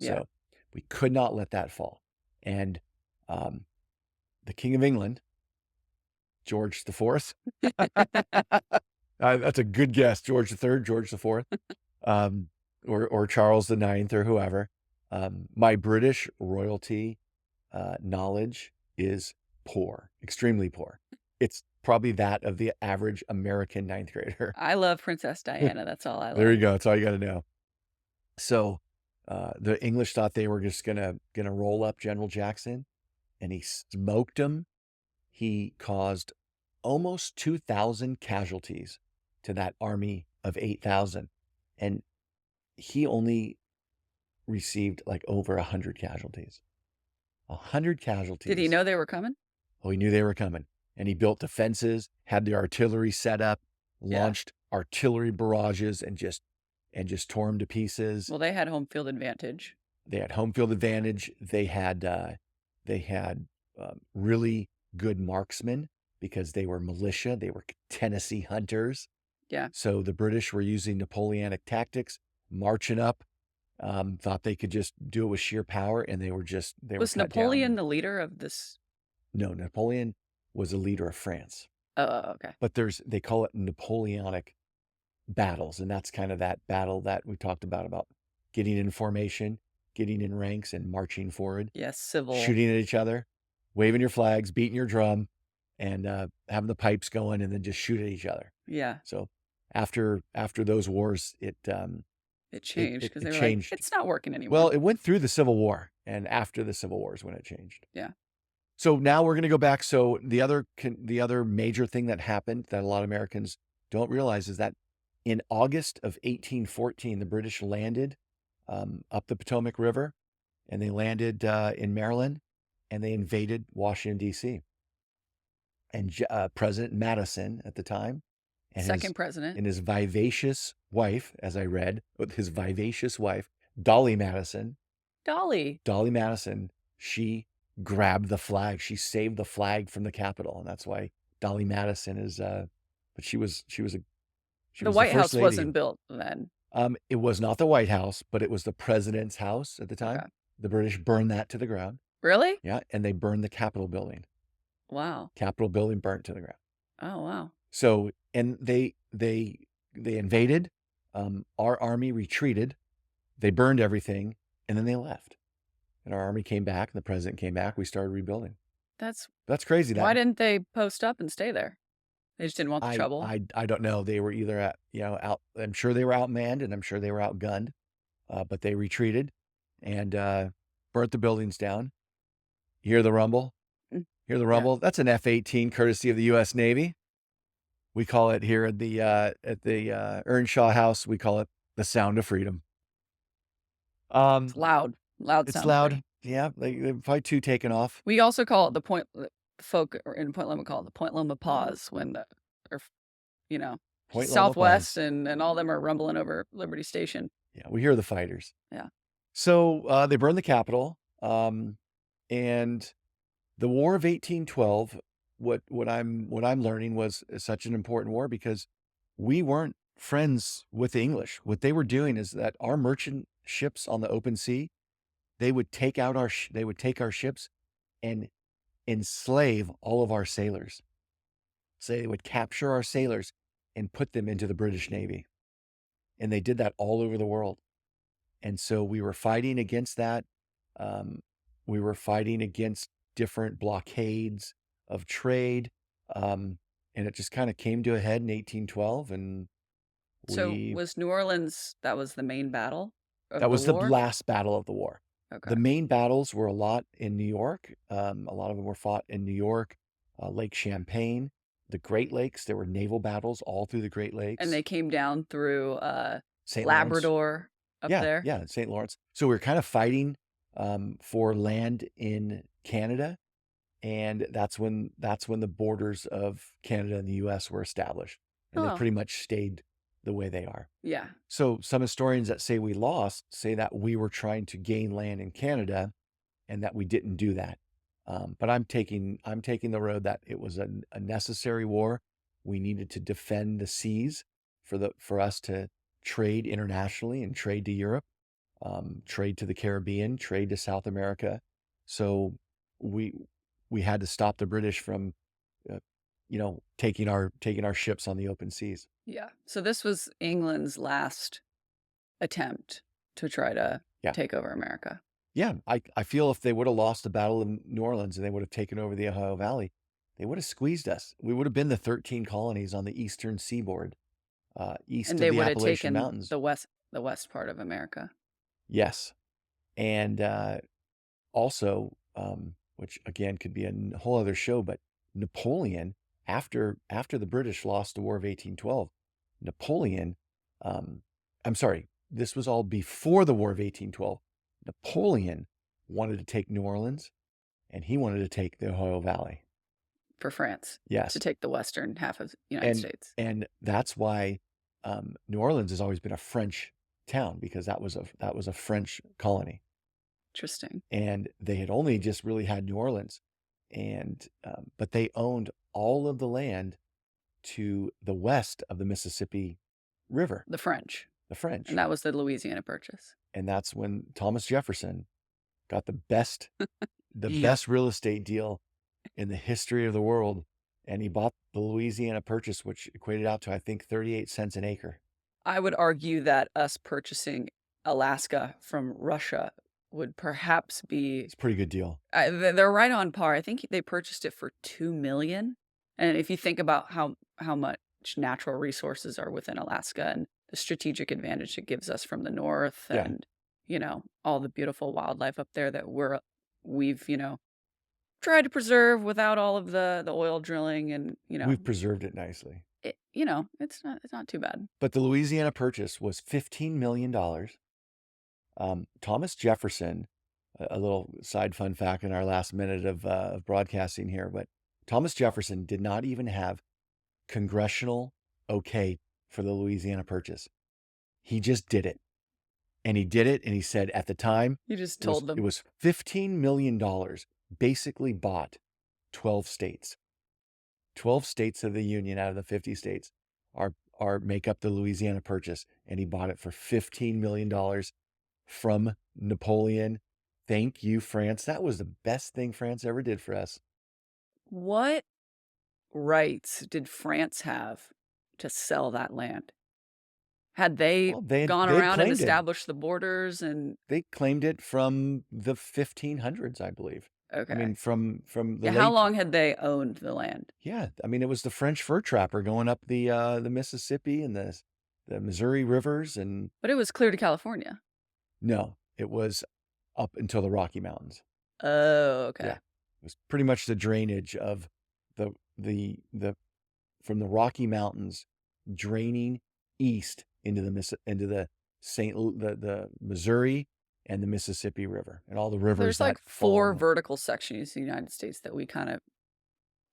So we could not let that fall. And the King of England, George IV, that's a good guess, George III, George IV, or Charles IX, or whoever. My British royalty knowledge is poor, extremely poor. It's probably that of the average American ninth grader.
I love Princess Diana. That's all I love.
There you go. That's all you got to know. So the English thought they were just gonna roll up General Jackson, and he smoked him. He caused almost 2,000 casualties to that army of 8,000, and he only received like over 100 casualties. 100 casualties.
Did he know they were coming?
Oh, he knew they were coming. And he built defenses, had the artillery set up, launched artillery barrages, and just tore them to pieces.
Well, they had home field advantage.
They had home field advantage. They had really good marksmen because they were militia. They were Tennessee hunters.
Yeah.
So the British were using Napoleonic tactics, marching up, thought they could just do it with sheer power, and they were
Was Napoleon the leader of this?
No, Napoleon was a leader of France.
Oh, okay.
But they call it Napoleonic battles, and that's kind of that battle that we talked about getting in formation, getting in ranks, and marching forward.
Yes, civil.
Shooting at each other, waving your flags, beating your drum, and having the pipes going, and then just shoot at each other.
Yeah.
So after those wars, it
changed because they were
changed.
Like, it's not working anymore.
Well, it went through the Civil War, and after the Civil War is when it changed.
Yeah.
So now we're going to go back. So the other major thing that happened that a lot of Americans don't realize is that in August of 1814, the British landed up the Potomac River, and they landed in Maryland, and they invaded Washington, D.C. And President Madison at the time, and
second president,
and his vivacious wife, as I read, with his vivacious wife, Dolly Madison.
Dolly
Madison, she grabbed the flag. She saved the flag from the Capitol, and that's why Dolly Madison is. But she was
the White House wasn't built then.
It was not the White House, but it was the president's house at the time. Okay. The British burned that to the ground.
Really?
Yeah, and they burned the Capitol building.
Wow.
Capitol building burnt to the ground.
Oh, wow.
So, and they invaded. Our army retreated. They burned everything, and then they left. And our army came back, and the president came back. We started rebuilding.
That's
crazy.
Why didn't they post up and stay there? They just didn't want the trouble.
I don't know. They were either out. I'm sure they were outmanned, and I'm sure they were outgunned. But they retreated and burnt the buildings down. Hear the rumble? Hear the rumble? Yeah. That's an F-18, courtesy of the U.S. Navy. We call it here at the Earnshaw House. We call it the sound of freedom.
It's loud. Loud.
It's loud. Yeah, they're probably two taken off.
We also call it the point. Folk in Point Loma call it the Point Loma pause when
Point
Southwest and all them are rumbling over Liberty Station.
Yeah, we hear the fighters.
Yeah.
So they burned the Capitol, and the War of 1812. What I'm learning was such an important war because we weren't friends with the English. What they were doing is that our merchant ships on the open sea, they would take our ships and enslave all of our sailors. So they would capture our sailors and put them into the British Navy. And they did that all over the world. And so we were fighting against that. Um, we were fighting against different blockades of trade. And it just kind of came to a head in 1812. And
So
we
was New Orleans, that was the main battle of
that
the
was the
war?
last battle of the war.
Okay.
The main battles were a lot in New York. A lot of them were fought in New York, Lake Champlain, the Great Lakes. There were naval battles all through the Great
And
Lakes.
they came down through
St. Lawrence.
Labrador up
Yeah,
there?
yeah, St. Lawrence. So we were kind of fighting for land in Canada, and that's when the borders of Canada and the U.S. were established, and they
Oh,
pretty much stayed the way they are.
yeah.
So some historians that say we lost say that we were trying to gain land in Canada, and that we didn't do that. But I'm taking the road that it was a necessary war. We needed to defend the seas for us to trade internationally and trade to Europe, trade to the Caribbean, trade to South America. So we had to stop the British from, uh, taking our ships on the open seas.
Yeah. So this was England's last attempt to try to
Yeah.
take over America.
Yeah, I feel if they would have lost the Battle of New Orleans and they would have taken over the Ohio Valley, they would have squeezed us. We would have been the 13 colonies on the eastern seaboard, east
And
of
they
the
would have
Appalachian
taken
Mountains.
the west part of America.
Yes. And also, which again could be a whole other show, but Napoleon, after the British lost the War of 1812, Napoleon, I'm sorry, this was all before the War of 1812. Napoleon wanted to take New Orleans, and he wanted to take the Ohio Valley.
For France.
Yes.
To take the western half of the United States.
And that's why New Orleans has always been a French town, because that was a French colony.
Interesting.
And they had only just really had New Orleans, but they owned all of the land to the west of the Mississippi River.
The French.
And
that was the Louisiana Purchase.
And that's when Thomas Jefferson got the best
Yeah.
real estate deal in the history of the world. And he bought the Louisiana Purchase, which equated out to, I think, 38 cents an acre.
I would argue that us purchasing Alaska from Russia would perhaps be...
It's a pretty good deal.
They're right on par. I think they purchased it for $2 million. And if you think about how much natural resources are within Alaska and the strategic advantage it gives us from the north,
Yeah.
and all the beautiful wildlife up there that we've tried to preserve without all of the oil drilling, and
We've preserved it nicely.
it's not too bad.
But the Louisiana Purchase was $15 million. Thomas Jefferson, a little side fun fact in our last minute of broadcasting here, but Thomas Jefferson did not even have congressional okay for the Louisiana Purchase. He just did it. And he did it, and he said at the time,
You just told them.
It was $15 million, basically bought 12 states. 12 states of the Union out of the 50 states make up the Louisiana Purchase, and he bought it for $15 million from Napoleon. Thank you, France. That was the best thing France ever did for us.
What rights did France have to sell that land? Had they gone around and established the borders? And
they claimed it from the 1500s, I believe.
Okay.
I mean, from the
how long had they owned the land?
Yeah, I mean, it was the French fur trapper going up the Mississippi and the Missouri rivers,
But it was clear to California.
No, it was up until the Rocky Mountains.
Oh, okay.
Yeah, it was pretty much the drainage of the from the Rocky Mountains draining east into the Missouri and the Mississippi River, and all the rivers.
There's like 4 vertical sections in the United States that we kind of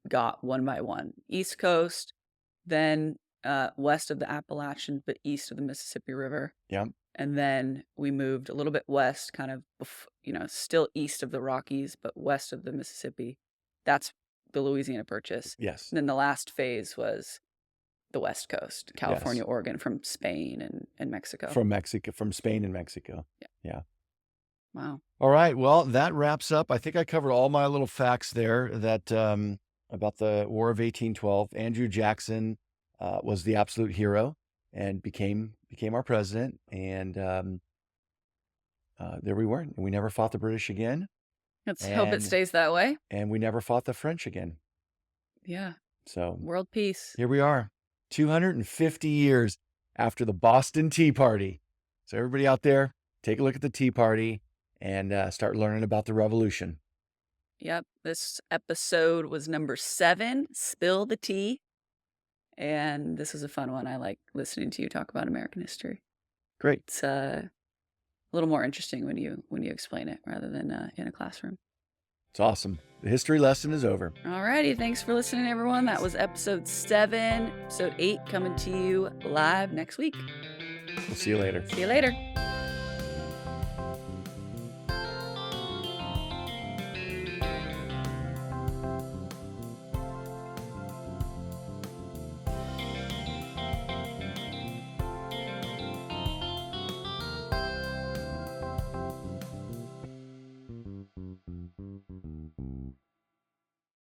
got one by one. East Coast, then west of the Appalachian, but east of the Mississippi River.
Yeah.
And then we moved a little bit west, kind of, still east of the Rockies, but west of the Mississippi. That's the Louisiana Purchase.
Yes.
And then the last phase was the West Coast,
Yes.
California, Oregon, from Spain and Mexico.
From Spain and Mexico.
Yeah.
Yeah.
Wow.
All right. Well, that wraps up. I think I covered all my little facts there that about the War of 1812. Andrew Jackson was the absolute hero and became our president. And there we were. And we never fought the British again.
Let's hope it stays that way.
And we never fought the French again.
Yeah.
So
world peace.
Here we are, 250 years after the Boston Tea Party. So everybody out there, take a look at the Tea Party and start learning about the revolution.
Yep. This episode was number 7, Spill the Tea. And this was a fun one. I like listening to you talk about American history.
Great.
It's a little more interesting when you explain it rather than in a classroom.
It's awesome. The history lesson is over.
All righty. Thanks for listening, everyone. That was episode 7. Episode 8 coming to you live next week.
We'll see you later.
See you later.